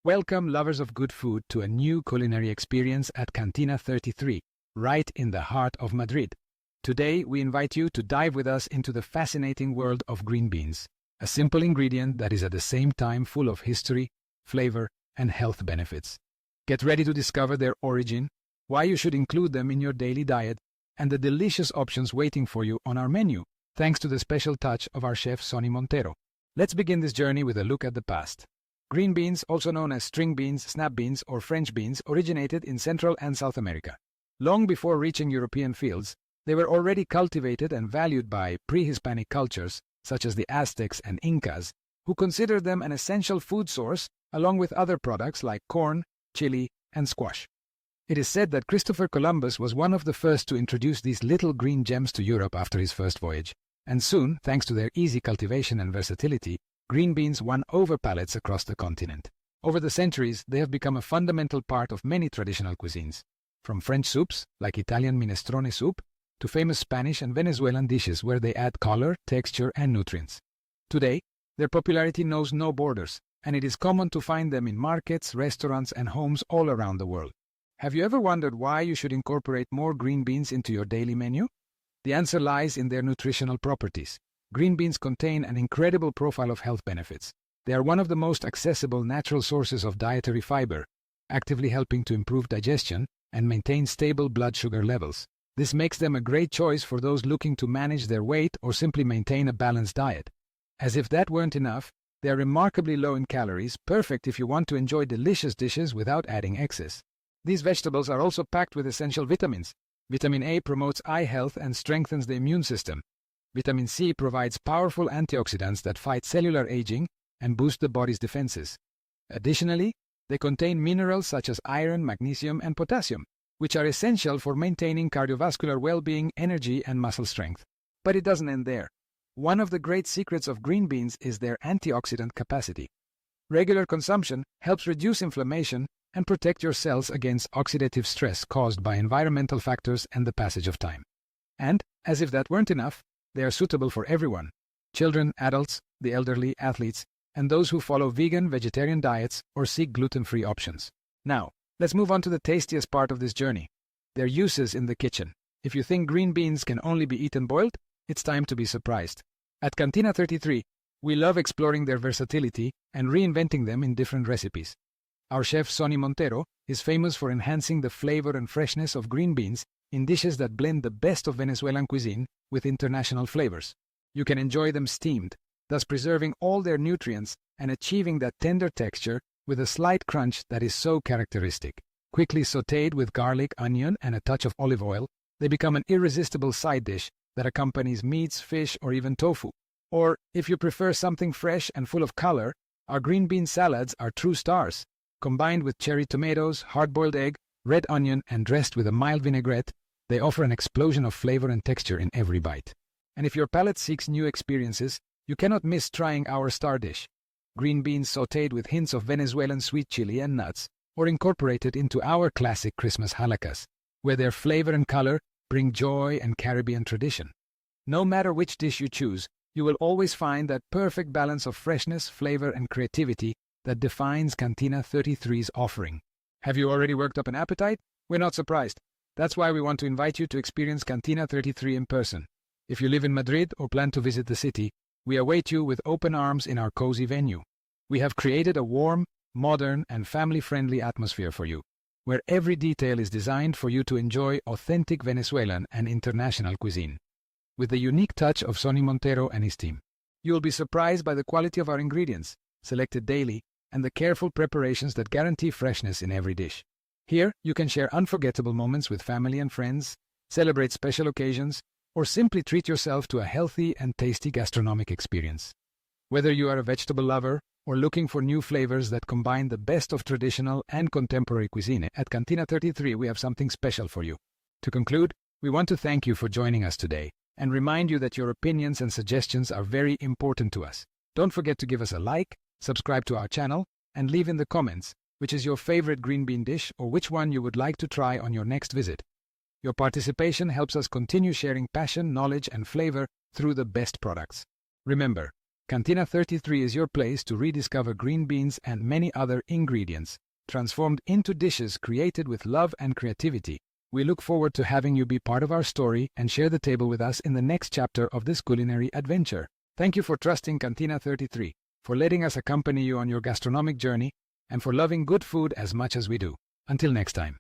Welcome, lovers of good food, to a new culinary experience at Cantina 33, right in the heart of Madrid. Today, we invite you to dive with us into the fascinating world of green beans, a simple ingredient that is at the same time full of history, flavor, and health benefits. Get ready to discover their origin, why you should include them in your daily diet, and the delicious options waiting for you on our menu, thanks to the special touch of our chef Sonny Montero. Let's begin this journey with a look at the past. Green beans, also known as string beans, snap beans, or French beans, originated in Central and South America. Long before reaching European fields, they were already cultivated and valued by pre-Hispanic cultures, such as the Aztecs and Incas, who considered them an essential food source, along with other products like corn, chili, and squash. It is said that Christopher Columbus was one of the first to introduce these little green gems to Europe after his first voyage, and soon, thanks to their easy cultivation and versatility, green beans won over palates across the continent. Over the centuries, they have become a fundamental part of many traditional cuisines, from French soups, like Italian minestrone soup, to famous Spanish and Venezuelan dishes where they add color, texture, and nutrients. Today, their popularity knows no borders, and it is common to find them in markets, restaurants, and homes all around the world. Have you ever wondered why you should incorporate more green beans into your daily menu? The answer lies in their nutritional properties. Green beans contain an incredible profile of health benefits. They are one of the most accessible natural sources of dietary fiber, actively helping to improve digestion and maintain stable blood sugar levels. This makes them a great choice for those looking to manage their weight or simply maintain a balanced diet. As if that weren't enough, they are remarkably low in calories, perfect if you want to enjoy delicious dishes without adding excess. These vegetables are also packed with essential vitamins. Vitamin A promotes eye health and strengthens the immune system. Vitamin C provides powerful antioxidants that fight cellular aging and boost the body's defenses. Additionally, they contain minerals such as iron, magnesium, and potassium, which are essential for maintaining cardiovascular well-being, energy, and muscle strength. But it doesn't end there. One of the great secrets of green beans is their antioxidant capacity. Regular consumption helps reduce inflammation and protect your cells against oxidative stress caused by environmental factors and the passage of time. And, as if that weren't enough, they are suitable for everyone: children, adults, the elderly, athletes, and those who follow vegan, vegetarian diets or seek gluten-free options. Now, let's move on to the tastiest part of this journey: their uses in the kitchen. If you think green beans can only be eaten boiled, it's time to be surprised. At Cantina 33, we love exploring their versatility and reinventing them in different recipes. Our chef Sonny Montero is famous for enhancing the flavor and freshness of green beans in dishes that blend the best of Venezuelan cuisine with international flavors. You can enjoy them steamed, thus preserving all their nutrients and achieving that tender texture with a slight crunch that is so characteristic. Quickly sautéed with garlic, onion, and a touch of olive oil, they become an irresistible side dish that accompanies meats, fish, or even tofu. Or, if you prefer something fresh and full of color, our green bean salads are true stars. Combined with cherry tomatoes, hard-boiled egg, red onion, and dressed with a mild vinaigrette, they offer an explosion of flavor and texture in every bite. And if your palate seeks new experiences, you cannot miss trying our star dish: green beans sautéed with hints of Venezuelan sweet chili and nuts, or incorporated into our classic Christmas halakas, where their flavor and color bring joy and Caribbean tradition. No matter which dish you choose, you will always find that perfect balance of freshness, flavor, and creativity that defines Cantina 33's offering. Have you already worked up an appetite? We're not surprised. That's why we want to invite you to experience Cantina 33 in person. If you live in Madrid or plan to visit the city, we await you with open arms in our cozy venue. We have created a warm, modern, and family-friendly atmosphere for you, where every detail is designed for you to enjoy authentic Venezuelan and international cuisine. With the unique touch of Sonny Montero and his team, you will be surprised by the quality of our ingredients, selected daily, and the careful preparations that guarantee freshness in every dish. Here, you can share unforgettable moments with family and friends, celebrate special occasions, or simply treat yourself to a healthy and tasty gastronomic experience. Whether you are a vegetable lover or looking for new flavors that combine the best of traditional and contemporary cuisine, at Cantina 33 we have something special for you. To conclude, we want to thank you for joining us today and remind you that your opinions and suggestions are very important to us. Don't forget to give us a like, subscribe to our channel, and leave in the comments which is your favorite green bean dish or which one you would like to try on your next visit. Your participation helps us continue sharing passion, knowledge, and flavor through the best products. Remember, Cantina 33 is your place to rediscover green beans and many other ingredients, transformed into dishes created with love and creativity. We look forward to having you be part of our story and share the table with us in the next chapter of this culinary adventure. Thank you for trusting Cantina 33, for letting us accompany you on your gastronomic journey, and for loving good food as much as we do. Until next time.